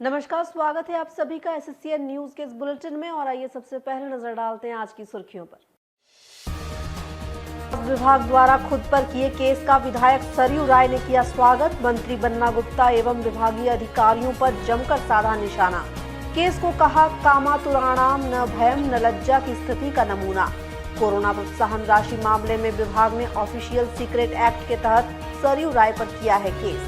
नमस्कार, स्वागत है आप सभी का एसएससीएन न्यूज के इस बुलेटिन में। और आइए सबसे पहले नजर डालते हैं आज की सुर्खियों पर। विभाग द्वारा खुद पर किए केस का विधायक सरयू राय ने किया स्वागत। मंत्री बन्ना गुप्ता एवं विभागीय अधिकारियों पर जमकर साधा निशाना। केस को कहा कामातुराणाम न भयम न लज्जा की स्थिति का नमूना। कोरोना प्रोत्साहन राशि मामले में विभाग ने ऑफिशियल सीक्रेट एक्ट के तहत सरयू राय पर किया है केस।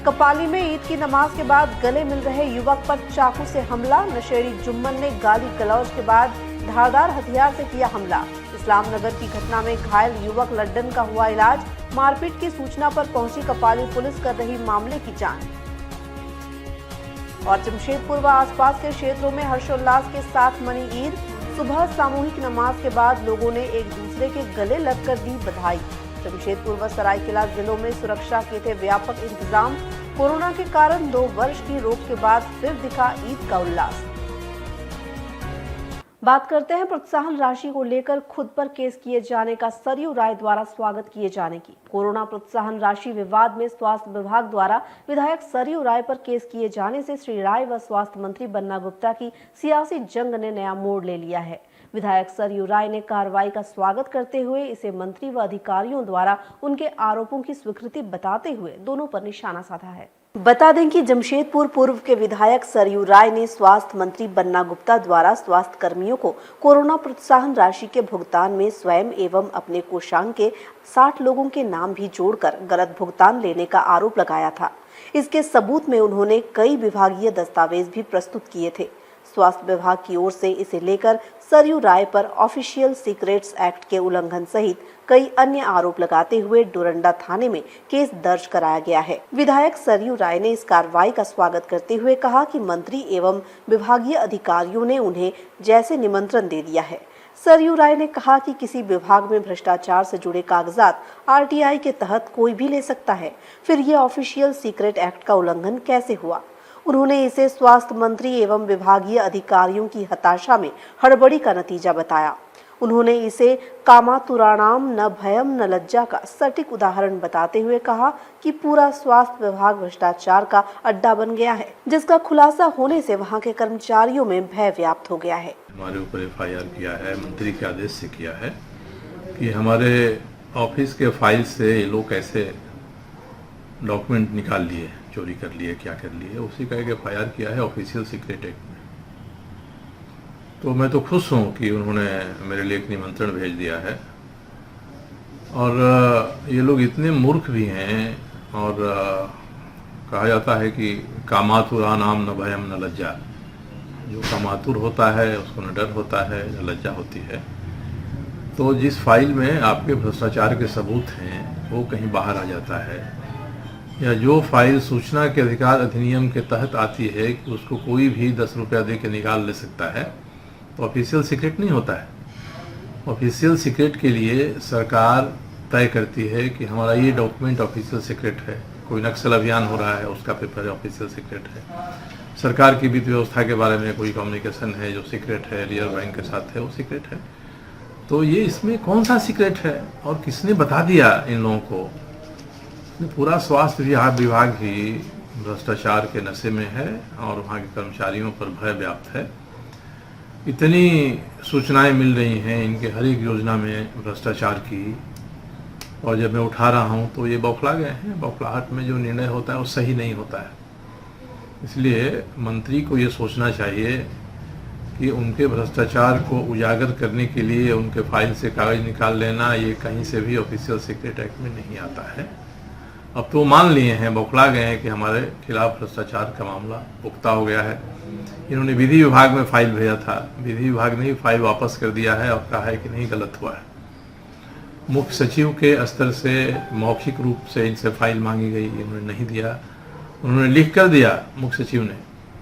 कपाली में ईद की नमाज के बाद गले मिल रहे युवक पर चाकू से हमला। नशेड़ी जुम्मन ने गाली गलौज के बाद धारदार हथियार से किया हमला। इस्लामनगर की घटना में घायल युवक लड्डन का हुआ इलाज। मारपीट की सूचना पर पहुंची कपाली पुलिस कर रही मामले की जांच। और जमशेदपुर व आसपास के क्षेत्रों में हर्षोल्लास के साथ मनी ईद। सुबह सामूहिक नमाज के बाद लोगों ने एक दूसरे के गले लगकर दी बधाई। जमशेदपुर व सरायकेला जिलों में सुरक्षा के थे व्यापक इंतजाम। कोरोना के कारण 2 वर्ष की रोक के बाद फिर दिखा ईद का उल्लास। बात करते हैं प्रोत्साहन राशि को लेकर खुद पर केस किए जाने का सरयू राय द्वारा स्वागत किए जाने की। कोरोना प्रोत्साहन राशि विवाद में स्वास्थ्य विभाग द्वारा विधायक सरयू राय पर केस किए जाने से श्री राय व स्वास्थ्य मंत्री बन्ना गुप्ता की सियासी जंग ने नया मोड़ ले लिया है। विधायक सरयू राय ने कार्रवाई का स्वागत करते हुए इसे मंत्री व अधिकारियों द्वारा उनके आरोपों की स्वीकृति बताते हुए दोनों पर निशाना साधा है। बता दें कि जमशेदपुर पूर्व के विधायक सरयू राय ने स्वास्थ्य मंत्री बन्ना गुप्ता द्वारा स्वास्थ्य कर्मियों को कोरोना प्रोत्साहन राशि के भुगतान में स्वयं एवं अपने कोषांग के 60 लोगों के नाम भी जोड़कर गलत भुगतान लेने का आरोप लगाया था। इसके सबूत में उन्होंने कई विभागीय दस्तावेज भी प्रस्तुत किए थे। स्वास्थ्य विभाग की ओर से इसे लेकर सरयू राय पर ऑफिशियल सीक्रेट्स एक्ट के उल्लंघन सहित कई अन्य आरोप लगाते हुए डोरंडा थाने में केस दर्ज कराया गया है। विधायक सरयू राय ने इस कार्रवाई का स्वागत करते हुए कहा कि मंत्री एवं विभागीय अधिकारियों ने उन्हें जैसे निमंत्रण दे दिया है। सरयू राय ने कहा कि किसी विभाग में भ्रष्टाचार से जुड़े कागजात आरटीआई के तहत कोई भी ले सकता है, फिर ये ऑफिशियल सीक्रेट एक्ट का उल्लंघन कैसे हुआ। उन्होंने इसे स्वास्थ्य मंत्री एवं विभागीय अधिकारियों की हताशा में हड़बड़ी का नतीजा बताया। उन्होंने इसे कामातुराणाम न भयम न लज्जा का सटीक उदाहरण बताते हुए कहा कि पूरा स्वास्थ्य विभाग भ्रष्टाचार का अड्डा बन गया है, जिसका खुलासा होने से वहां के कर्मचारियों में भय व्याप्त हो गया है। हमारे ऊपर एफआईआर किया है, मंत्री के आदेश से किया है कि हमारे ऑफिस के फाइल से ये लोग कैसे डॉक्यूमेंट निकाल लिए, चोरी कर लिए, क्या कर लिए, उसी का एक एफआईआर किया है ऑफिशियल सीक्रेट एक्ट में। तो मैं तो खुश हूँ कि उन्होंने मेरे लिए एक निमंत्रण भेज दिया है। और ये लोग इतने मूर्ख भी हैं। और कहा जाता है कि कामातुराणाम न भयम न लज्जा। जो कामातुर होता है उसको न डर होता है न लज्जा होती है। तो जिस फाइल में आपके भ्रष्टाचार के सबूत हैं वो कहीं बाहर आ जाता है, या जो फाइल सूचना के अधिकार अधिनियम के तहत आती है कि उसको कोई भी 10 रुपया दे के निकाल ले सकता है, तो ऑफिशियल सीक्रेट नहीं होता है। ऑफिशियल सीक्रेट के लिए सरकार तय करती है कि हमारा ये डॉक्यूमेंट ऑफिशियल सीक्रेट है। कोई नक्सल अभियान हो रहा है, उसका पेपर ऑफिशियल सीक्रेट है। सरकार की वित्त व्यवस्था के बारे में कोई कम्युनिकेशन है जो सीक्रेट है, रिजर्व बैंक के साथ है, वो सीक्रेट है। तो ये इसमें कौन सा सीक्रेट है और किसने बता दिया इन लोगों को? पूरा स्वास्थ्य विभाग ही भ्रष्टाचार के नशे में है और वहाँ के कर्मचारियों पर भय व्याप्त है। इतनी सूचनाएं मिल रही हैं इनके हर एक योजना में भ्रष्टाचार की, और जब मैं उठा रहा हूँ तो ये बौखला गए हैं। बौखलाहट में जो निर्णय होता है वो सही नहीं होता है। इसलिए मंत्री को ये सोचना चाहिए कि उनके भ्रष्टाचार को उजागर करने के लिए उनके फाइल से कागज निकाल लेना ये कहीं से भी ऑफिशियल सीक्रेट एक्ट में नहीं आता है। अब तो मान लिए हैं, बौखला गए हैं कि हमारे खिलाफ भ्रष्टाचार का मामला पुख्ता हो गया है। इन्होंने विधि विभाग में फाइल भेजा था, विधि विभाग ने फाइल वापस कर दिया है और कहा है कि नहीं, गलत हुआ है। मुख्य सचिव के स्तर से मौखिक रूप से इनसे फाइल मांगी गई, इन्होंने नहीं दिया। उन्होंने लिख कर दिया मुख्य सचिव ने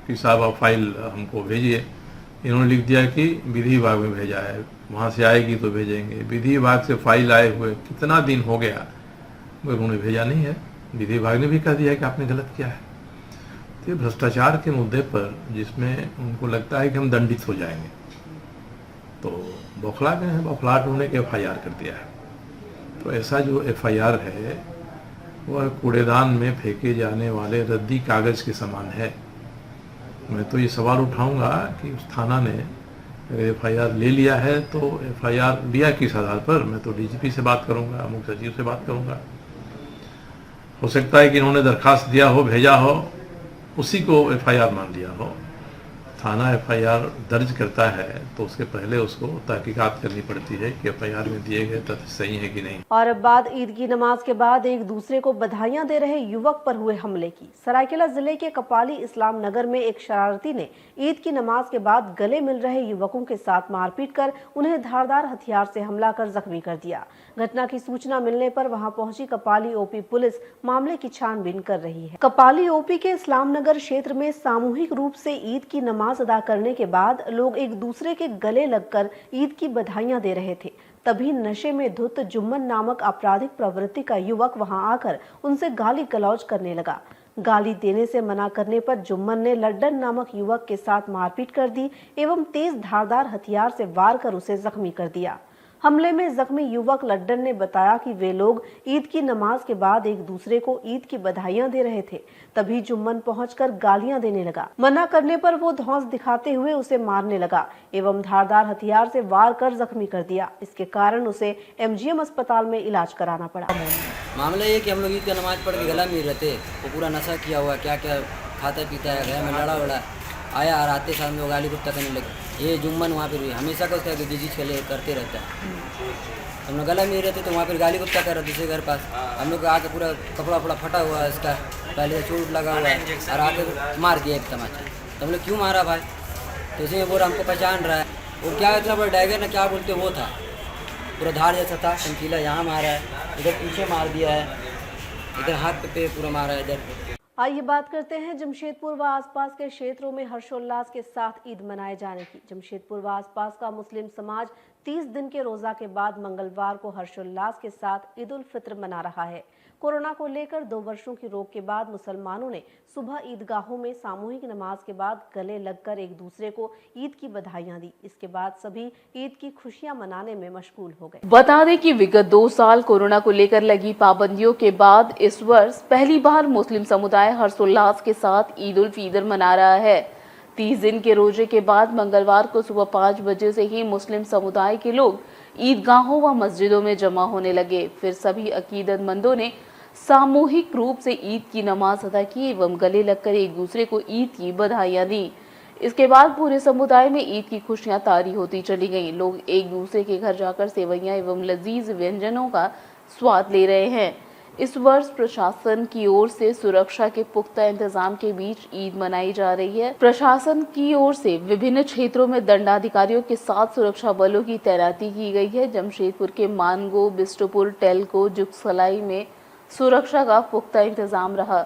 कि साहब आप फाइल हमको भेजिए। इन्होंने लिख दिया कि विधि विभाग में भेजा है, वहाँ से आएगी तो भेजेंगे। विधि विभाग से फाइल आए हुए कितना दिन हो गया, उन्होंने भेजा नहीं है। विधि विभाग ने भी कह दिया कि आपने गलत किया है। तो भ्रष्टाचार के मुद्दे पर जिसमें उनको लगता है कि हम दंडित हो जाएंगे, तो बौखला गए हैं। बौखलाहट होने के एफआईआर कर दिया है। तो ऐसा जो एफआईआर है वह कूड़ेदान में फेंके जाने वाले रद्दी कागज के समान है। मैं तो ये सवाल उठाऊंगा कि उस थाना ने एफआईआर ले लिया है तो एफआईआर लिया किस आधार पर? मैं तो डीजीपी से बात करूंगा, मुख्य सचिव से बात करूंगा। हो सकता है कि इन्होंने दरखास्त दिया हो, भेजा हो, उसी को एफआईआर मान लिया हो। थाना एफआईआर दर्ज करता है तो उसके पहले उसको तहकीकात करनी पड़ती है कि एफआईआर में दिए गए तथ्य सही है कि नहीं। और अब बात ईद की नमाज के बाद एक दूसरे को बधाइयां दे रहे युवक पर हुए हमले की। सरायकेला जिले के कपाली इस्लाम नगर में एक शरारती ने ईद की नमाज के बाद गले मिल रहे युवकों के साथ मारपीट कर उन्हें धारदार हथियार से हमला कर जख्मी कर दिया। घटना की सूचना मिलने पर वहां पहुंची कपाली ओपी पुलिस मामले की छानबीन कर रही है। कपाली ओपी के इस्लाम नगर क्षेत्र में सामूहिक रूप से ईद की नमाज अदा करने के बाद लोग एक दूसरे के गले लगकर ईद की बधाइयां दे रहे थे। तभी नशे में धुत जुम्मन नामक आपराधिक प्रवृत्ति का युवक वहां आकर उनसे गाली गलौज करने लगा। गाली देने से मना करने पर जुम्मन ने लड्डन नामक युवक के साथ मारपीट कर दी एवं तेज धारदार हथियार से वार कर उसे जख्मी कर दिया। हमले में जख्मी युवक लड्डन ने बताया कि वे लोग ईद की नमाज के बाद एक दूसरे को ईद की बधाइयां दे रहे थे। तभी जुम्मन पहुंचकर गालियां देने लगा। मना करने पर वो धौंस दिखाते हुए उसे मारने लगा एवं धारदार हथियार से वार कर जख्मी कर दिया। इसके कारण उसे एमजीएम अस्पताल में इलाज कराना पड़ा। मामला ये कि हम लोग ईद का नमाज पढ़ के गला मिल रहे थे, वो पूरा नशा किया हुआ, क्या क्या खाता पीता है, घर में लड़ा वड़ा आया और आते साथ में वो गाली गुप्ता करने लगे। ये जुम्मन वहाँ पर हमेशा का उसका गिजी खेले करते रहता है। हम लोग गला मिल रहे थे तो वहाँ पर गाली गुप्ता कर रहे थे दूसरे घर पास। हम लोग आके पूरा कपड़ा वपड़ा फटा हुआ है इसका, पहले से चोट लगा हुआ है और आके मार दिया एक तमाचा। तो हम लोग क्यों मारा भाई? तो इसी में बोला हमको पहचान रहा है। वो क्या इतना बड़ा डायगर ना क्या बोलते वो था, पूरा धार जैसा था, चमकीला। यहाँ मारा है, इधर पीछे मार दिया है, इधर हाथ पे पूरा मारा है इधर। आइए बात करते हैं जमशेदपुर व आसपास के क्षेत्रों में हर्षोल्लास के साथ ईद मनाए जाने की। जमशेदपुर व आसपास का मुस्लिम समाज 30 दिन के रोजा के बाद मंगलवार को हर्षोल्लास के साथ ईद उल फित्र मना रहा है। कोरोना को लेकर 2 वर्षों की रोक के बाद मुसलमानों ने सुबह ईदगाहों में सामूहिक नमाज के बाद गले लगकर एक दूसरे को ईद की बधाइयां दी। इसके बाद सभी ईद की खुशियां मनाने में मशगूल हो गए। बता दें कि विगत 2 साल कोरोना को लेकर लगी पाबंदियों के बाद इस वर्ष पहली बार मुस्लिम समुदाय हर्षोल्लास के साथ ईद उल फितर मना रहा है। 30 दिन के रोजे के बाद मंगलवार को सुबह 5 बजे से ही मुस्लिम समुदाय के लोग ईदगाहों व मस्जिदों में जमा होने लगे। फिर सभी अकीदतमंदों ने सामूहिक रूप से ईद की नमाज अदा की एवं गले लगकर एक दूसरे को ईद की बधाइयां दी। इसके बाद पूरे समुदाय में ईद की खुशियां तारी होती चली गईं। लोग एक दूसरे के घर जाकर सेवइयां एवं लजीज व्यंजनों का स्वाद ले रहे हैं। इस वर्ष प्रशासन की ओर से सुरक्षा के पुख्ता इंतजाम के बीच ईद मनाई जा रही है। प्रशासन की ओर से विभिन्न क्षेत्रों में दंडाधिकारियों के साथ सुरक्षा बलों की तैनाती की गई है। जमशेदपुर के मानगो, बिस्टुपुर, टेलको, जुगसलाई में सुरक्षा का पुख्ता इंतजाम रहा।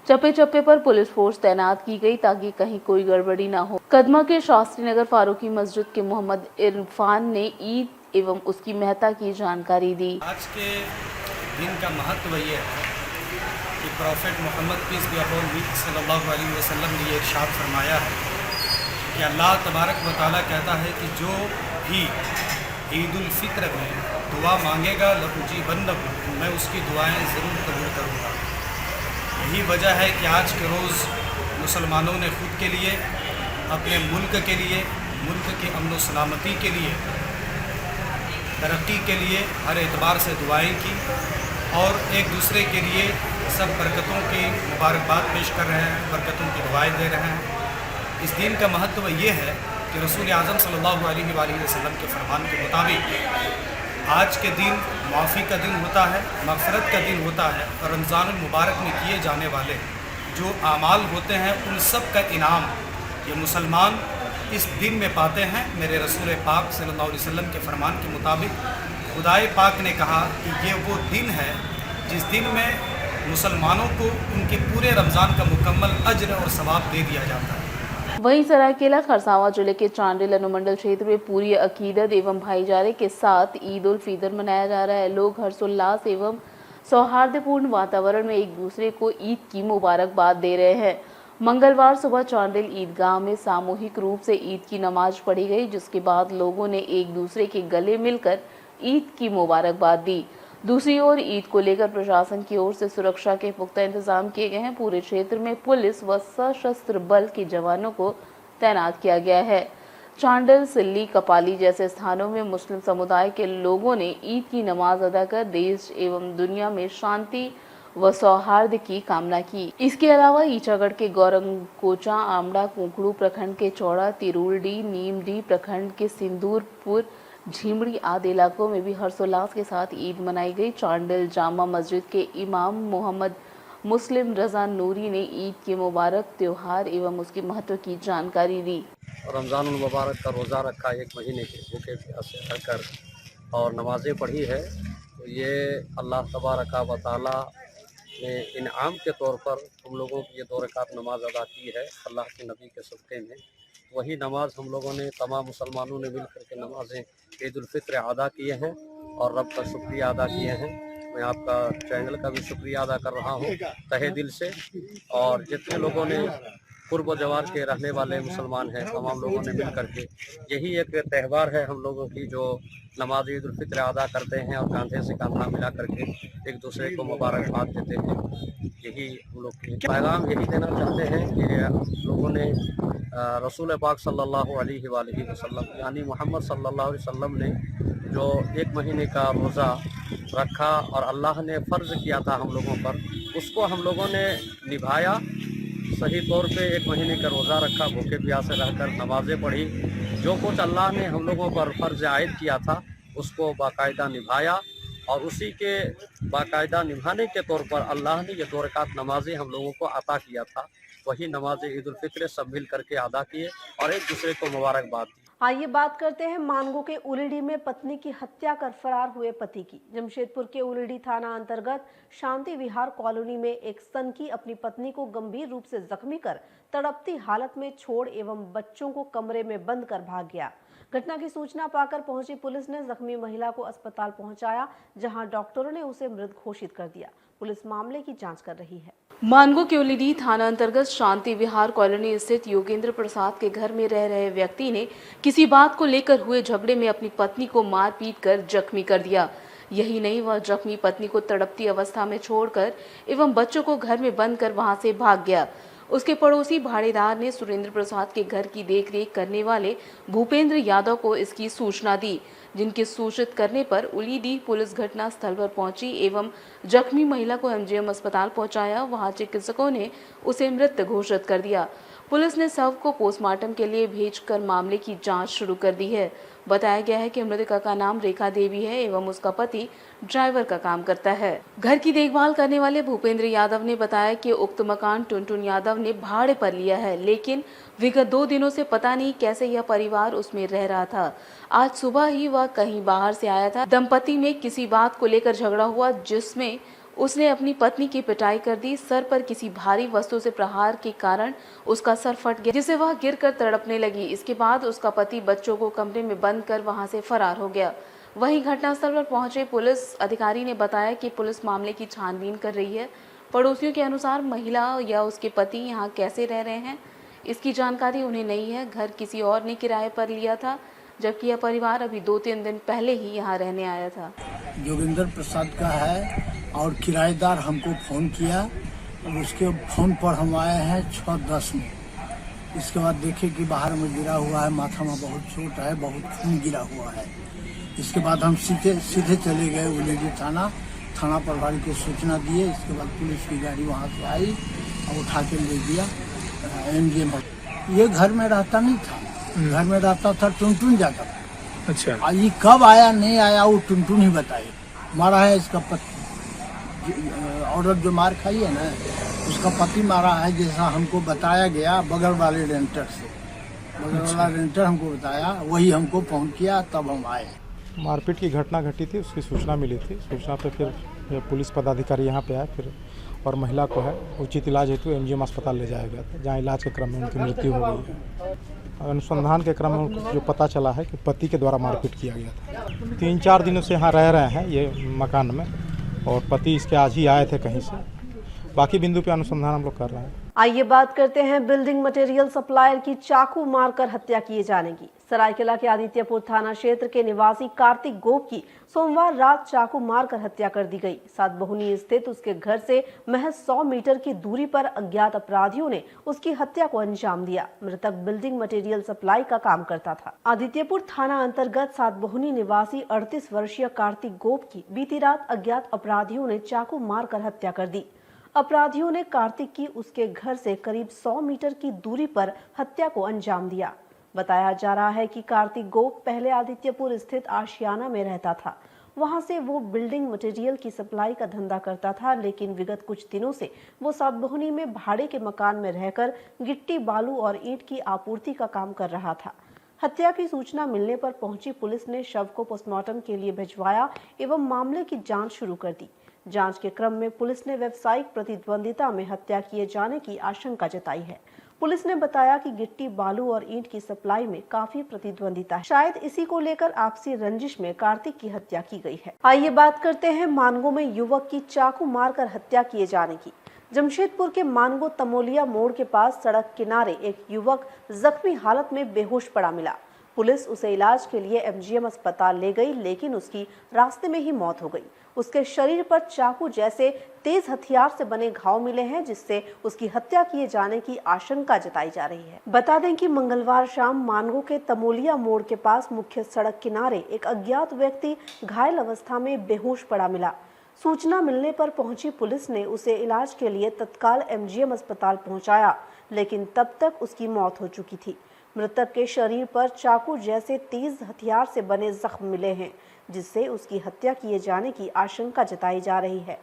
चप्पे चप्पे पर पुलिस फोर्स तैनात की गई ताकि कहीं कोई गड़बड़ी न हो। कदमा के शास्त्री नगर फारूकी मस्जिद के मोहम्मद इरफान ने ईद एवं उसकी महत्ता की जानकारी दी। आज के दिन का महत्व ये है कि prophet Muhammad peace be upon him सल्लल्लाहु अलैहि वसल्लम ने ये इरशाद फरमाया है कि अल्लाह तबारक व तआला कहता है कि जो भी ईद उल फित्र में दुआ मांगेगा लउजीबन्नहु, मैं उसकी दुआएं ज़रूर कबूल करूँगा। यही वजह है कि आज के रोज़ मुसलमानों ने ख़ुद के लिए, अपने मुल्क के लिए, मुल्क की अमन व सलामती के लिए, तरक्की के लिए हर एतबार से दुआएं की और एक दूसरे के लिए सब बरकतों की मुबारकबाद पेश कर रहे हैं, बरकतों की दुआएं दे रहे हैं। इस दिन का महत्व ये है कि रसूल आज़म सल्लल्लाहु अलैहि वसल्लम के फरमान के मुताबिक आज के दिन माफ़ी का दिन होता है, मग़फ़िरत का दिन होता है और रमज़ानुल मुबारक में किए जाने वाले जो आमाल होते हैं उन सब का इनाम ये मुसलमान इस दिन में पाते हैं। मेरे रसूल पाक सल्लल्लाहु अलैहि वसल्लम के फरमान के मुताबिक खुदाए पाक ने कहा कि ये वो दिन है जिस दिन में मुसलमानों को उनके पूरे रमज़ान का मुकम्मल अज्र और सवाब दे दिया जाता है। वहीं सरायकेला खरसावां जिले के चांडिल अनुमंडल क्षेत्र में पूरी अकीदत एवं भाईचारे के साथ ईद उल फितर मनाया जा रहा है। लोग हर्षोल्लास एवं सौहार्दपूर्ण वातावरण में एक दूसरे को ईद की मुबारकबाद दे रहे हैं। मंगलवार सुबह चांडिल ईदगाह में सामूहिक रूप से ईद की नमाज पढ़ी गई, जिसके बाद लोगों ने एक दूसरे के गले मिलकर ईद की मुबारकबाद दी। दूसरी ओर ईद को लेकर प्रशासन की ओर से सुरक्षा के पुख्ता इंतजाम किए गए हैं। पूरे क्षेत्र में पुलिस व सशस्त्र बल के जवानों को तैनात किया गया है। चांडल, सिल्ली, कपाली जैसे स्थानों में मुस्लिम समुदाय के लोगों ने ईद की नमाज अदा कर देश एवं दुनिया में शांति व सौहार्द की कामना की। इसके अलावा ईचागढ़ के गौरंगकोचा, आमड़ा, कुंकड़ू प्रखंड के चौड़ा, तिरुलडी, नीमडी प्रखंड के सिंदूरपुर, झीमड़ी आदि इलाकों में भी हर्षोल्लास के साथ ईद मनाई गई। चांडल जामा मस्जिद के इमाम मोहम्मद मुस्लिम रजा नूरी ने ईद के मुबारक त्योहार एवं उसके महत्व की जानकारी दी। रमज़ानुल मुबारक का रोज़ा रखा, 1 महीने के भूखे प्यासे रहकर और नमाज़ें पढ़ी है, तो ये अल्लाह तबारक व तआला ने इनाम के तौर पर हम लोगों की ये 2 रकात नमाज अदा की है अल्लाह के नबी के सदक़े में। वही नमाज हम लोगों ने तमाम मुसलमानों ने मिल करके नमाज़ें ईद उल फित्र अदा किए हैं और रब का शुक्रिया अदा किए हैं। मैं आपका चैनल का भी शुक्रिया अदा कर रहा हूँ तहे दिल से, और जितने लोगों ने पूर्व जवार के रहने वाले मुसलमान हैं तमाम लोगों ने मिल करके, यही एक त्यौहार है हम लोगों की जो नमाज ईद उल फित्र अदा करते हैं और कांधे से कांधा मिला करके एक दूसरे को मुबारकबाद देते हैं। यही हम लोग के पैगाम यही देना चाहते हैं कि लोगों ने रसूल पाक सल्लल्लाहु अलैहि वसल्लम यानी मोहम्मद सल्लल्लाहु अलैहि वसल्लम ने जो 1 महीने का रोज़ा रखा और अल्लाह ने फ़र्ज़ किया था हम लोगों पर, उसको हम लोगों ने निभाया। सही तौर पे 1 महीने का रोज़ा रखा, भूखे प्यासे रहकर नमाज़ें पढ़ी, जो कुछ अल्लाह ने हम लोगों पर फ़र्ज़ आयद किया था उसको बाकायदा निभाया, और उसी के बाकायदा निभाने के तौर पर अल्लाह ने ये 2 रकात नमाज़ें हम लोगों को अता किया था। वही नमाज ईद उल फित्र सब मिल करके अदा किए और एक दूसरे को मुबारकबाद दी। आइए बात करते हैं मानगो के उलिडी में पत्नी की हत्या कर फरार हुए पति की। जमशेदपुर के उलिडी थाना अंतर्गत शांति विहार कॉलोनी में एक सनकी अपनी पत्नी को गंभीर रूप से जख्मी कर तड़पती हालत में छोड़ एवं बच्चों को कमरे में बंद कर भाग गया। घटना की सूचना पाकर पहुंची पुलिस ने जख्मी महिला को अस्पताल पहुंचाया, जहां डॉक्टरों ने उसे मृत घोषित कर दिया। पुलिस मामले की जांच कर रही है। मानगो के उलिडी थाना अंतर्गत शांति विहार कॉलोनी स्थित योगेंद्र प्रसाद के घर में रह रहे व्यक्ति ने किसी बात को लेकर हुए झगड़े में अपनी पत्नी को मार पीट कर जख्मी कर दिया। यही नहीं, वह जख्मी पत्नी को तड़पती अवस्था में छोड़कर एवं बच्चों को घर में बंद कर वहां से भाग गया। उसके पड़ोसी भाड़ेदार ने सुरेंद्र प्रसाद के घर की देखरेख करने वाले भूपेंद्र यादव को इसकी सूचना दी, जिनके सूचित करने पर उलिडी पुलिस घटना स्थल पर पहुंची एवं जख्मी महिला को एमजीएम अस्पताल पहुंचाया। वहां चिकित्सकों ने उसे मृत घोषित कर दिया। पुलिस ने शव को पोस्टमार्टम के लिए भेजकर मामले की जांच शुरू कर दी है। बताया गया है कि मृतका का नाम रेखा देवी है एवं उसका पति ड्राइवर का काम करता है। घर की देखभाल करने वाले भूपेंद्र यादव ने बताया कि उक्त मकान टुनटुन यादव ने भाड़े पर लिया है, लेकिन विगत 2 दिनों से पता नहीं कैसे यह परिवार उसमें रह रहा था। आज सुबह ही वह कहीं बाहर से आया था। दंपति में किसी बात को लेकर झगड़ा हुआ, जिसमें उसने अपनी पत्नी की पिटाई कर दी। सर पर किसी भारी वस्तु से प्रहार के कारण उसका सर फट गया, जिससे वह गिरकर तड़पने लगी। इसके बाद उसका पति बच्चों को कमरे में बंद कर वहां से फरार हो गया। वहीं घटनास्थल पर पहुंचे पुलिस अधिकारी ने बताया कि पुलिस मामले की छानबीन कर रही है। पड़ोसियों के अनुसार महिला या उसके पति यहाँ कैसे रह रहे हैं, इसकी जानकारी उन्हें नहीं है। घर किसी और ने किराए पर लिया था, जबकि यह परिवार अभी 2-3 दिन पहले ही यहाँ रहने आया था। योगेंद्र प्रसाद का है और किराएदार हमको फ़ोन किया और उसके फ़ोन पर हम आए हैं 6:10 में। इसके बाद देखे कि बाहर में गिरा हुआ है, माथा में बहुत चोट है, बहुत खून गिरा हुआ है। इसके बाद हम सीधे चले गए उलिडी थाना प्रभारी को सूचना दिए। इसके बाद पुलिस की गाड़ी वहाँ से आई और उठा के ले गया एमजीएम। ये घर में रहता नहीं था, घर में रहता था टुनटुन जाता था। अच्छा, ये कब आया नहीं आया वो टुनटुन ही बताए। मारा है इसका पति, औरत जो मार खाई है ना, उसका पति मारा है, जैसा हमको बताया गया बगल वाले रेंटर से। बगल वाला रेंटर हमको बताया, वही हमको फोन किया, तब हम आए। मारपीट की घटना घटी थी, उसकी सूचना मिली थी। सूचना पे फिर पुलिस पदाधिकारी यहाँ पे आए फिर और महिला को है उचित इलाज हेतु एमजीएम अस्पताल ले जाया गया था, जहाँ इलाज के क्रम में उनकी मृत्यु हो गई है। अनुसंधान के क्रम में जो पता चला है कि पति के द्वारा मारपीट किया गया था। 3-4 दिनों से यहाँ रह रहे हैं ये मकान में, और पति इसके आज ही आए थे कहीं से। बाकी बिंदु पे अनुसंधान हम लोग कर रहे हैं। आइए बात करते हैं बिल्डिंग मटेरियल सप्लायर की चाकू मारकर हत्या किए जाने की। सरायकेला के आदित्यपुर थाना क्षेत्र के निवासी कार्तिक गोप की सोमवार रात चाकू मारकर हत्या कर दी गई। सातबहुनी स्थित उसके घर से महज 100 मीटर की दूरी पर अज्ञात अपराधियों ने उसकी हत्या को अंजाम दिया। मृतक बिल्डिंग मटेरियल सप्लाई का काम करता था। आदित्यपुर थाना अंतर्गत सातबहुनी निवासी 38 वर्षीय कार्तिक गोप की बीती रात अज्ञात अपराधियों ने चाकू मारकर हत्या कर दी। अपराधियों ने कार्तिक की उसके घर से करीब 100 मीटर की दूरी पर हत्या को अंजाम दिया। बताया जा रहा है कि कार्तिक गोप पहले आदित्यपुर स्थित आशियाना में रहता था। वहां से वो बिल्डिंग मटेरियल की सप्लाई का धंधा करता था, लेकिन विगत कुछ दिनों से वो सातबहुनी में भाड़े के मकान में रहकर गिट्टी, बालू और ईंट की आपूर्ति का काम कर रहा था। हत्या की सूचना मिलने पर पहुंची पुलिस ने शव को पोस्टमार्टम के लिए भिजवाया एवं मामले की जांच शुरू कर दी। जांच के क्रम में पुलिस ने व्यावसायिक प्रतिद्वंदिता में हत्या किए जाने की आशंका जताई है। पुलिस ने बताया कि गिट्टी, बालू और ईंट की सप्लाई में काफी प्रतिद्वंदिता है। शायद इसी को लेकर आपसी रंजिश में कार्तिक की हत्या की गई है। आइए बात करते हैं मानगो में युवक की चाकू मारकर हत्या किए जाने की। जमशेदपुर के मानगो तमोलिया मोड़ के पास सड़क किनारे एक युवक जख्मी हालत में बेहोश पड़ा मिला। पुलिस उसे इलाज के लिए एमजीएम अस्पताल ले गई, लेकिन उसकी रास्ते में ही मौत हो गई। उसके शरीर पर चाकू जैसे तेज हथियार से बने घाव मिले हैं, जिससे उसकी हत्या किए जाने की आशंका जताई जा रही है। बता दें कि मंगलवार शाम मानगो के तमोलिया मोड़ के पास मुख्य सड़क किनारे एक अज्ञात व्यक्ति घायल अवस्था में बेहोश पड़ा मिला। सूचना मिलने पर पहुंची पुलिस ने उसे इलाज के लिए तत्काल एमजीएम अस्पताल पहुंचाया, लेकिन तब तक उसकी मौत हो चुकी थी। मृतक के शरीर पर चाकू जैसे तेज हथियार से बने जख्म मिले हैं, जिससे उसकी हत्या किए जाने की आशंका जताई जा रही है।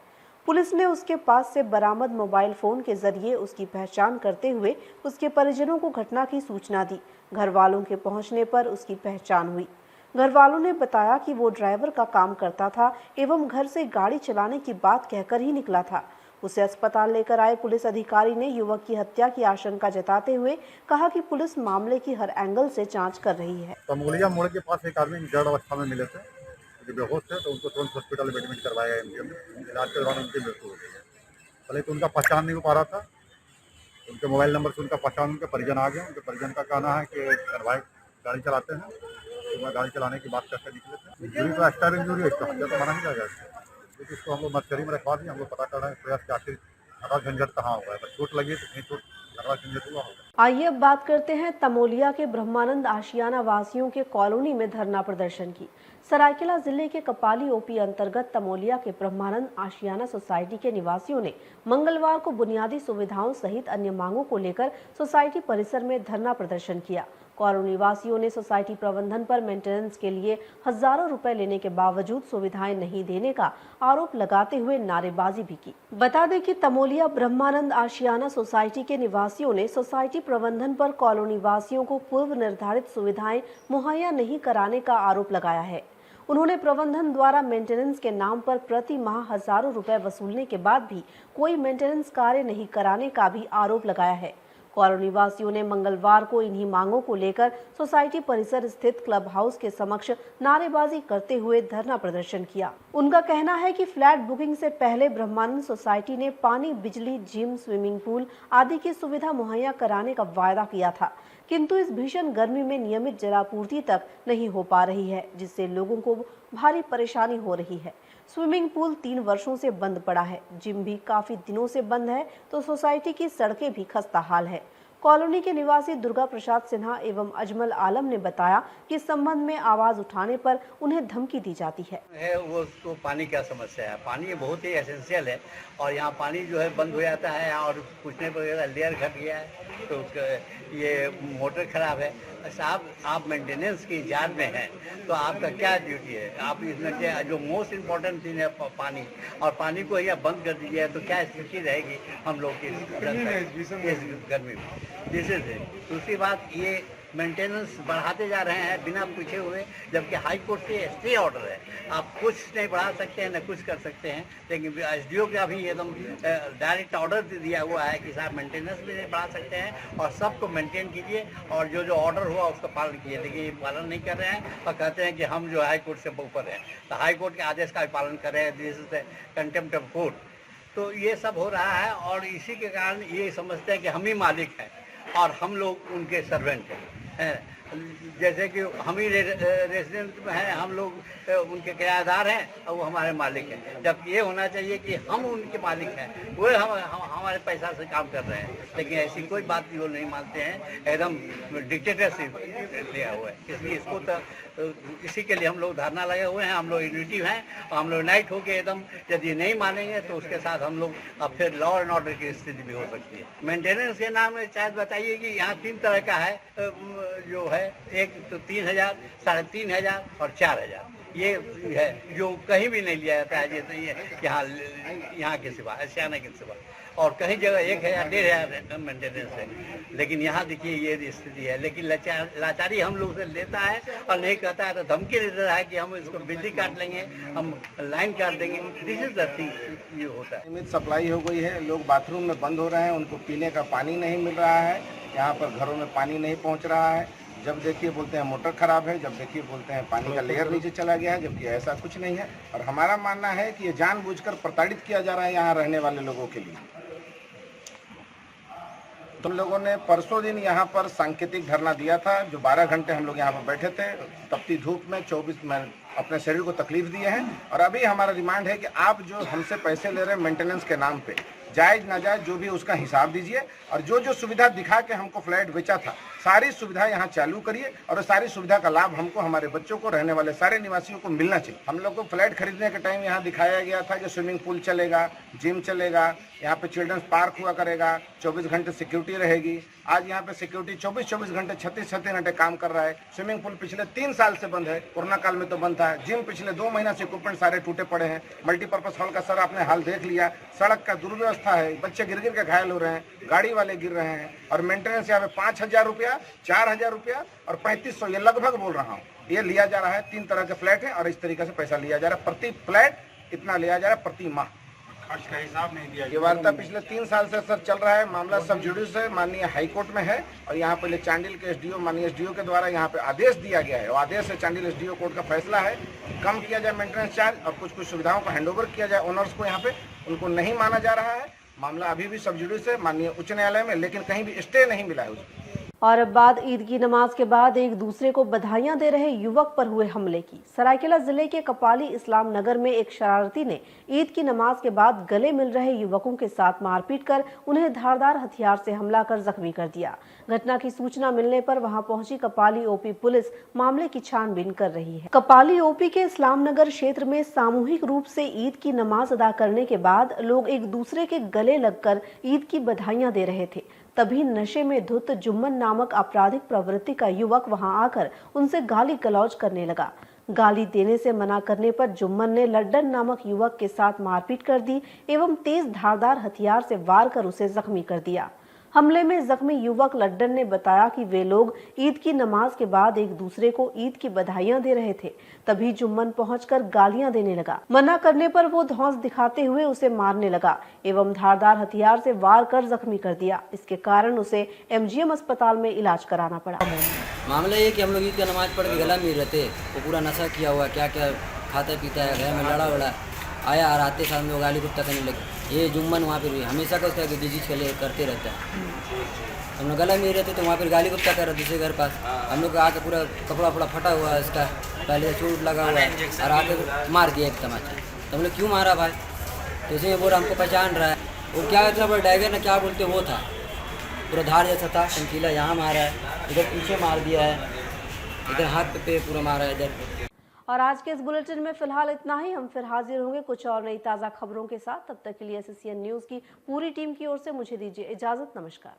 पुलिस ने उसके पास से बरामद मोबाइल फोन के जरिए उसकी पहचान करते हुए उसके परिजनों को घटना की सूचना दी। घर वालों के पहुंचने पर उसकी पहचान हुई। घर वालों ने बताया कि वो ड्राइवर का काम करता था एवं घर से गाड़ी चलाने की बात कहकर ही निकला था। उसे अस्पताल लेकर आए पुलिस अधिकारी ने युवक की हत्या की आशंका जताते हुए कहा कि पुलिस मामले की हर एंगल से जांच कर रही है। तमोलिया मोड़ के पास एक आदमी जड़ अवस्था में मिले थे, जो बेहोश थे, तो उनको तुरंत हॉस्पिटल में एडमिट करवाया गया एमजीएम में। इलाज के दौरान उनकी मृत्यु हो गई है। पहले तो उनका पहचान नहीं हो पा रहा था। उनके मोबाइल नंबर से उनका पहचान उनके परिजन आ गया। उनके परिजन का कहना है कि भाई गाड़ी चलाते हैं, तो मैं गाड़ी चलाने की बात करके निकले थे। इंजरी तो एक्स्ट्रा इंजरी है, इसका हत्या तो माना नहीं जाएगा। लेकिन इसको हम लोग मर्चरी में रखवा दिए। हम लोग पता कर रहे हैं प्रयास कि आखिर झगड़ा झंझट कहाँ हुआ है। चोट लगी तो कहीं चोट झगड़ा झंझट हुआ होगा। आइए अब बात करते हैं तमोलिया के ब्रह्मानंद आशियाना वासियों के कॉलोनी में धरना प्रदर्शन की। सरायकेला जिले के कपाली ओपी अंतर्गत तमोलिया के ब्रह्मानंद आशियाना सोसाइटी के निवासियों ने मंगलवार को बुनियादी सुविधाओं सहित अन्य मांगों को लेकर सोसाइटी परिसर में धरना प्रदर्शन किया। कॉलोनी निवासियों ने सोसाइटी प्रबंधन पर मेंटेनेंस के लिए हजारों रुपए लेने के बावजूद सुविधाएं नहीं देने का आरोप लगाते हुए नारेबाजी भी की। बता दें कि तमोलिया ब्रह्मानंद आशियाना सोसाइटी के निवासियों ने सोसाइटी प्रबंधन पर कॉलोनी वासियों को पूर्व निर्धारित सुविधाएं मुहैया नहीं कराने का आरोप लगाया है। उन्होंने प्रबंधन द्वारा मेंटेनेंस के नाम पर प्रति माह हजारों रुपए वसूलने के बाद भी कोई मेंटेनेंस कार्य नहीं कराने का भी आरोप लगाया है। कॉलोनी वासियों ने मंगलवार को इन्हीं मांगों को लेकर सोसाइटी परिसर स्थित क्लब हाउस के समक्ष नारेबाजी करते हुए धरना प्रदर्शन किया। उनका कहना है कि फ्लैट बुकिंग से पहले ब्रह्मानंद सोसाइटी ने पानी, बिजली, जिम, स्विमिंग पूल आदि की सुविधा मुहैया कराने का वायदा किया था, किंतु इस भीषण गर्मी में नियमित जलापूर्ति तक नहीं हो पा रही है, जिससे लोगों को भारी परेशानी हो रही है। स्विमिंग पूल 3 वर्षों से बंद पड़ा है, जिम भी काफी दिनों से बंद है, तो सोसाइटी की सड़कें भी खस्ता हाल है। कॉलोनी के निवासी दुर्गा प्रसाद सिन्हा एवं अजमल आलम ने बताया कि इस संबंध में आवाज उठाने पर उन्हें धमकी दी जाती है। वो उसको पानी क्या समस्या है। पानी बहुत ही एसेंशियल है और यहाँ पानी जो है बंद हो जाता है और पूछने पर लेयर घट गया है, तो ये मोटर खराब है। साहब, आप मेंटेनेंस की इंचार्ज में हैं, तो आपका क्या ड्यूटी है? आप इसमें जो मोस्ट इम्पोर्टेंट चीज़ है पानी, और पानी को यहाँ बंद कर दीजिए तो क्या स्थिति रहेगी हम लोग की इस गर्मी में। दूसरी बात, ये मेंटेनेंस बढ़ाते जा रहे हैं बिना पूछे हुए, जबकि हाई कोर्ट से स्टे ऑर्डर है। आप कुछ नहीं बढ़ा सकते हैं, न कुछ कर सकते हैं, लेकिन एसडीओ का भी एकदम डायरेक्ट ऑर्डर दिया हुआ है कि साहब मेंटेनेंस भी नहीं बढ़ा सकते हैं और सबको मेंटेन कीजिए और जो ऑर्डर हुआ उसका पालन कीजिए। लेकिन ये पालन नहीं कर रहे हैं और कहते हैं कि हम जो हाई कोर्ट से ऊपर हैं, तो हाई कोर्ट के आदेश का भी पालन कर रहे हैं। This is the contempt of court. तो ये सब हो रहा है और इसी के कारण ये समझते हैं कि हम ही मालिक हैं और हम लोग उनके सर्वेंट हैं। जैसे कि हम ही रेसिडेंट में हैं, हम लोग उनके किराएदार हैं और वो हमारे मालिक हैं। जब ये होना चाहिए कि हम उनके मालिक हैं, वो हमारे पैसा से काम कर रहे हैं, लेकिन ऐसी कोई बात वो नहीं मानते हैं। एकदम डिक्टेटरशिप लिया हुआ है। इसलिए इसको तो इसी के लिए हम लोग धरना लगे हुए हैं। हम लोग यूनिटी हैं और हम लोग यूनाइट होकर एकदम यदि नहीं मानेंगे तो उसके साथ हम लोग अब फिर लॉ एंड ऑर्डर की स्थिति भी हो सकती है। मेंटेनेंस के नाम में शायद बताइए कि यहाँ 3 तरह का है जो है, एक तो 3,000, 3,500 और 4,000 ये है जो कहीं भी नहीं लिया जाता है। जैसे ये यहाँ के सिवा, एशियाना के सिवा, और कहीं जगह 1,000, 1,500 मेंटेनेंस है। लेकिन यहाँ देखिए ये स्थिति है। लेकिन लाचारी हम लोग से लेता है और नहीं कहता है तो धमकी देता है कि हम इसको बिजली काट लेंगे, हम लाइन काट देंगे। दिस इज द थिंग ये होता है। सीमित सप्लाई हो गई है, लोग बाथरूम में बंद हो रहे हैं, उनको पीने का पानी नहीं मिल रहा है, यहाँ पर घरों में पानी नहीं पहुँच रहा है। जब देखिए बोलते हैं मोटर खराब है, जब देखिए बोलते हैं पानी का लेयर नीचे चला गया है, जबकि ऐसा कुछ नहीं है। और हमारा मानना है कि ये जानबूझकर प्रताड़ित किया जा रहा है यहाँ रहने वाले लोगों के लिए। तुम लोगों ने परसों दिन यहाँ पर सांकेतिक धरना दिया था, जो 12 घंटे हम लोग यहाँ पर बैठे थे तपती धूप में, 24 में अपने शरीर को तकलीफ दिए हैं। और अभी हमारा डिमांड है कि आप जो हमसे पैसे ले रहे हैं मेंटेनेंस के नाम पे, जायज नाजायज जो भी उसका हिसाब दीजिए, और जो जो सुविधा दिखा के हमको फ्लैट बेचा था सारी सुविधा यहाँ चालू करिए, और सारी सुविधा का लाभ हमको, हमारे बच्चों को, रहने वाले सारे निवासियों को मिलना चाहिए। हम लोग को फ्लैट खरीदने के टाइम यहाँ दिखाया गया था कि स्विमिंग पूल चलेगा, जिम चलेगा, यहाँ पे चिल्ड्रंस पार्क हुआ करेगा, 24 घंटे सिक्योरिटी रहेगी। आज यहाँ पे सिक्योरिटी 24 घंटे 36 घंटे काम कर रहा है। स्विमिंग पूल पिछले 3 साल से बंद है, कोरोना काल में तो बंद था। जिम पिछले 2 महीना से इक्विपमेंट सारे टूटे पड़े हैं। मल्टीपर्पज हॉल का सर आपने हाल देख लिया, सड़क का दुर्व्यवस्था है, बच्चे गिर गिर के घायल हो रहे हैं, गाड़ी वाले गिर रहे हैं। और मेंटेनेंस यहाँ पे 5,000 रुपया, 4,000 रुपया और 3,500, ये लगभग बोल रहा हूँ, ये लिया जा रहा है। 3 तरह के फ्लैट है और इस तरीके से पैसा लिया जा रहा है। प्रति फ्लैट इतना लिया जा रहा है प्रति माह। खर्च का हिसाब नहीं दिया। ये वार्ता पिछले 3 साल से सर चल रहा है। मामला सब जुडिस है, माननीय हाई कोर्ट में है, और यहाँ पे चांडिल के एसडीओ, माननीय एसडीओ के द्वारा यहाँ पे आदेश दिया गया है, और आदेश से चांडिल एसडीओ कोर्ट का फैसला है कम किया जाए मेंटेनेंस चार्ज और कुछ सुविधाओं को हैंडओवर किया जाए ओनर्स को। यहाँ पे उनको नहीं माना जा रहा है। मामला अभी भी सब जुडिस है माननीय उच्च न्यायालय में, लेकिन कहीं भी स्टे नहीं मिला है उसको। और अब बात ईद की नमाज के बाद एक दूसरे को बधाइयां दे रहे युवक पर हुए हमले की। सरायकेला जिले के कपाली इस्लाम नगर में एक शरारती ने ईद की नमाज के बाद गले मिल रहे युवकों के साथ मारपीट कर उन्हें धारदार हथियार से हमला कर जख्मी कर दिया। घटना की सूचना मिलने पर वहां पहुंची कपाली ओपी पुलिस मामले की छानबीन कर रही है। कपाली ओपी के इस्लाम नगर क्षेत्र में सामूहिक रूप से ईद की नमाज अदा करने के बाद लोग एक दूसरे के गले लगकर ईद की बधाइयां दे रहे थे। तभी नशे में धुत जुम्मन नामक आपराधिक प्रवृत्ति का युवक वहां आकर उनसे गाली गलौज करने लगा। गाली देने से मना करने पर जुम्मन ने लड्डन नामक युवक के साथ मारपीट कर दी एवं तेज धारदार हथियार से वार कर उसे जख्मी कर दिया। हमले में जख्मी युवक लड्डन ने बताया कि वे लोग ईद की नमाज के बाद एक दूसरे को ईद की बधाइयां दे रहे थे। तभी जुम्मन पहुंचकर गालियां देने लगा। मना करने पर वो धौंस दिखाते हुए उसे मारने लगा एवं धारदार हथियार से वार कर जख्मी कर दिया। इसके कारण उसे एमजीएम अस्पताल में इलाज कराना पड़ा। मामला ये कि हम लोग ईद की नमाज पढ़ के गला मिल रहे थे, वो पूरा नशा किया हुआ, क्या क्या खाता पीता है, घर में लड़ा वड़ा आया और आते साथ में गाली गुप्ता करने लगे। ये जुम्मन वहाँ पर हमेशा का उसका डिजीज के लिए करते रहता है। हम लोग गला मिल रहे थे तो वहाँ पर गाली गुप्ता कर रहे दूसरे घर पास। हम लोग आके पूरा कपड़ा वपड़ा फटा हुआ है, इसका पहले चोट लगा हुआ है और आके मार दिया एक तमाचा। तो हम लोग क्यों मारा भाई? तो इसे ये बोल हमको पहचान रहा है। वो क्या इतना बड़ा डैगर ना क्या बोलते वो था, पूरा धार जैसा था, चमकीला। यहाँ मारा है, इधर पीछे मार दिया है, इधर हाथ पे पूरा मारा है इधर। और आज के इस बुलेटिन में फिलहाल इतना ही। हम फिर हाजिर होंगे कुछ और नई ताज़ा खबरों के साथ। तब तक के लिए एसएससीएन न्यूज़ की पूरी टीम की ओर से मुझे दीजिए इजाज़त। नमस्कार।